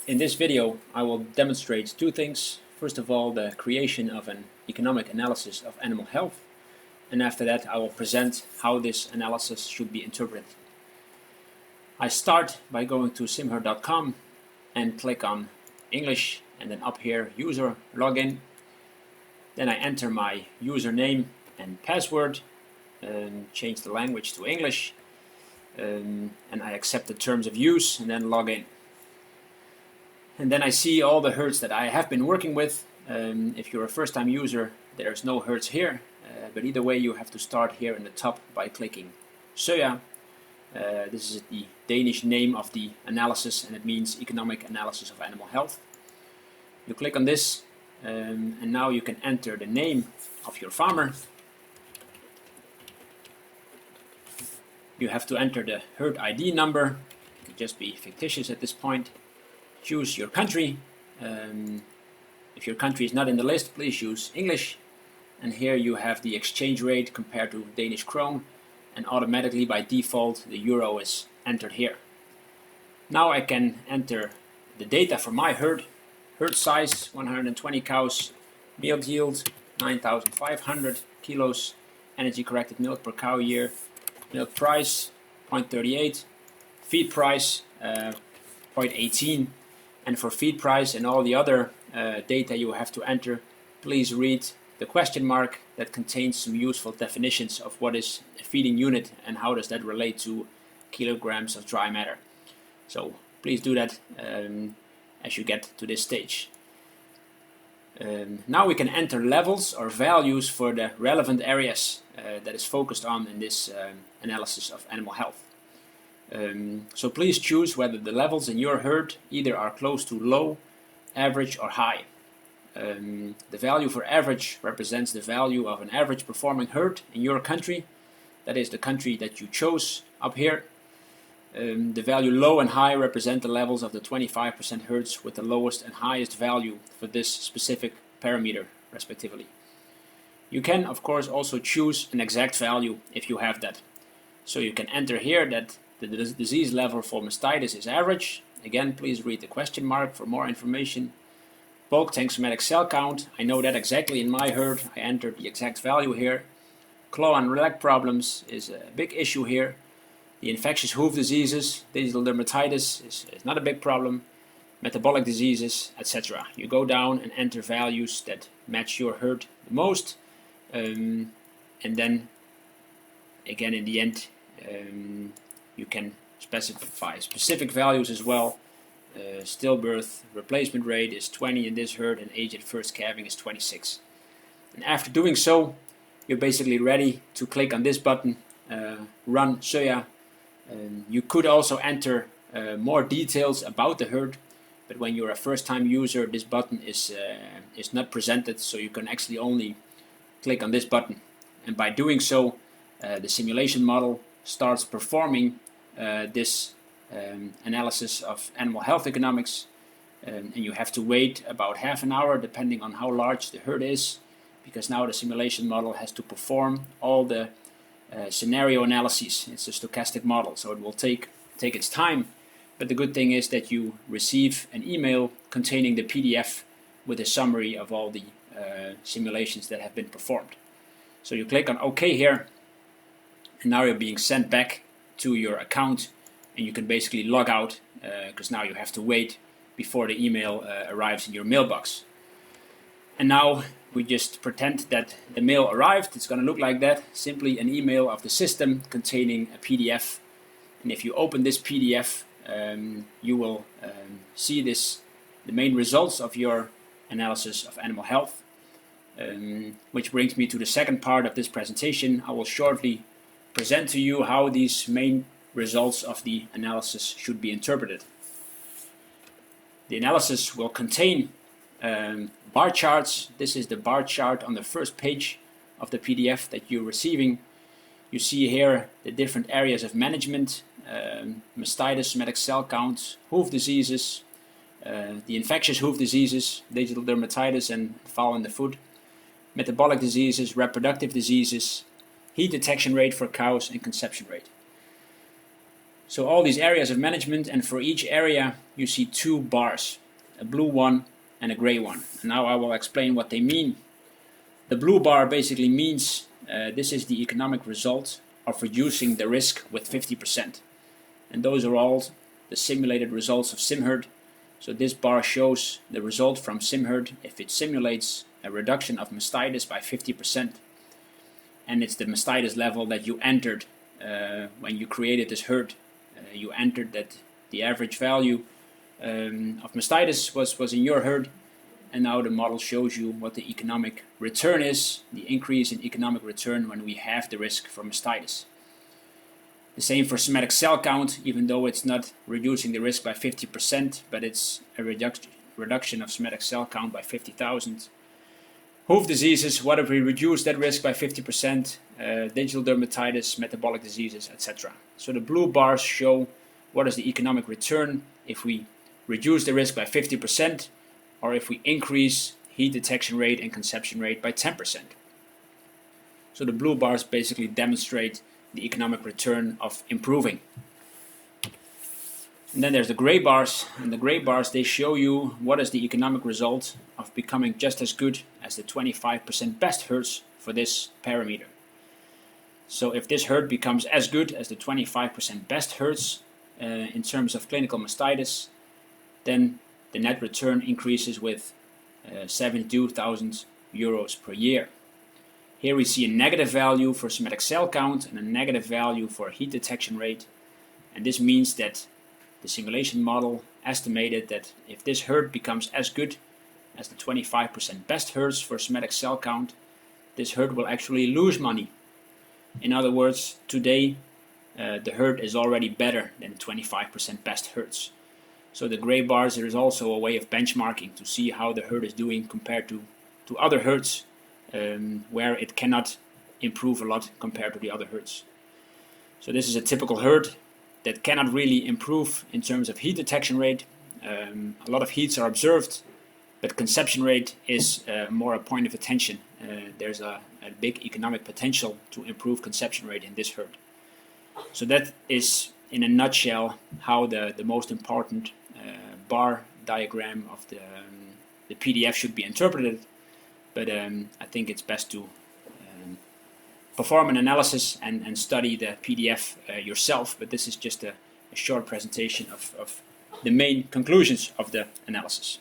In this video I will demonstrate two things. First of all, the creation of an economic analysis of animal health, and after that I will present how this analysis should be interpreted. I start by going to simher.com and click on English, and then up here user login. Then I enter my username and password and change the language to English, and I accept the terms of use and then log in. And then I see all the herds that I have been working with. If you're a first-time user, there's no herds here, but either way you have to start here in the top by clicking soja. This is the Danish name of the analysis, and it means economic analysis of animal health. You click on this, and now you can enter the name of your farmer. You have to enter the herd ID number. It can just be fictitious at this point. Choose your country. If your country is not in the list, please use English. And here you have the exchange rate compared to Danish krone, and automatically by default the euro is entered here. Now I can enter the data for my herd. Herd size 120 cows, milk yield 9,500 kilos, energy corrected milk per cow year, milk price 0.38, feed price 0.18. And for feed price and all the other data you have to enter, please read the question mark that contains some useful definitions of what is a feeding unit and how does that relate to kilograms of dry matter. So please do that as you get to this stage. Now we can enter levels or values for the relevant areas that is focused on in this analysis of animal health. So please choose whether the levels in your herd either are close to low, average or high. The value for average represents the value of an average performing herd in your country. That is the country that you chose up here. The value low and high represent the levels of the 25% herds with the lowest and highest value for this specific parameter respectively. You can of course also choose an exact value if you have that. So you can enter here that the disease level for mastitis is average. Again, please read the question mark for more information. Bulk tank somatic cell count, I know that exactly in my herd. I entered the exact value here. Claw and leg problems is a big issue here. The infectious hoof diseases, digital dermatitis is not a big problem. Metabolic diseases, etc. You go down and enter values that match your herd the most. And then, again in the end, you can specify specific values as well. Stillbirth replacement rate is 20 in this herd, and age at first calving is 26. And after doing so, you're basically ready to click on this button, Run Soja. You could also enter more details about the herd, but when you're a first-time user, this button is not presented, so you can actually only click on this button. And by doing so, the simulation model starts performing this analysis of animal health economics, and you have to wait about half an hour depending on how large the herd is, because now the simulation model has to perform all the scenario analyses. It's a stochastic model, so it will take its time, but the good thing is that you receive an email containing the PDF with a summary of all the simulations that have been performed. So you click on OK here, and now you're being sent back to your account, and you can basically log out because now you have to wait before the email arrives in your mailbox. And now we just pretend that the mail arrived. It's going to look like that, simply an email of the system containing a PDF. And if you open this PDF, you will see the main results of your analysis of animal health, which brings me to the second part of this presentation. I will shortly present to you how these main results of the analysis should be interpreted. The analysis will contain bar charts. This is the bar chart on the first page of the PDF that you're receiving. You see here the different areas of management, mastitis, somatic cell count, hoof diseases, the infectious hoof diseases, digital dermatitis and fowl in the foot, metabolic diseases, reproductive diseases, heat detection rate for cows, and conception rate. So all these areas of management, and for each area you see two bars, a blue one and a gray one. And now I will explain what they mean. The blue bar basically means this is the economic result of reducing the risk with 50%. And those are all the simulated results of SimHerd. So this bar shows the result from SimHerd if it simulates a reduction of mastitis by 50%. And it's the mastitis level that you entered when you created this herd. You entered that the average value of mastitis was in your herd, and now the model shows you what the economic return is, the increase in economic return when we have the risk for mastitis. The same for somatic cell count, even though it's not reducing the risk by 50%, but it's a reduction of somatic cell count by 50,000. Hoof diseases, what if we reduce that risk by 50%, digital dermatitis, metabolic diseases, etc. So the blue bars show what is the economic return if we reduce the risk by 50% or if we increase heat detection rate and conception rate by 10%. So the blue bars basically demonstrate the economic return of improving. And then there's the gray bars, and the gray bars, they show you what is the economic result of becoming just as good as the 25% best herds for this parameter. So if this herd becomes as good as the 25% best herds in terms of clinical mastitis, then the net return increases with 72,000 euros per year. Here we see a negative value for somatic cell count and a negative value for heat detection rate, and this means that the simulation model estimated that if this herd becomes as good as the 25% best herds for somatic cell count, this herd will actually lose money. In other words, today the herd is already better than 25% best herds. So the gray bars, there is also a way of benchmarking to see how the herd is doing compared to other herds where it cannot improve a lot compared to the other herds. So this is a typical herd that cannot really improve in terms of heat detection rate. A lot of heats are observed, but conception rate is more a point of attention. There's a big economic potential to improve conception rate in this herd. So that is, in a nutshell, how the most important bar diagram of the PDF should be interpreted. But I think it's best to perform an analysis and study the PDF yourself, but this is just a short presentation of the main conclusions of the analysis.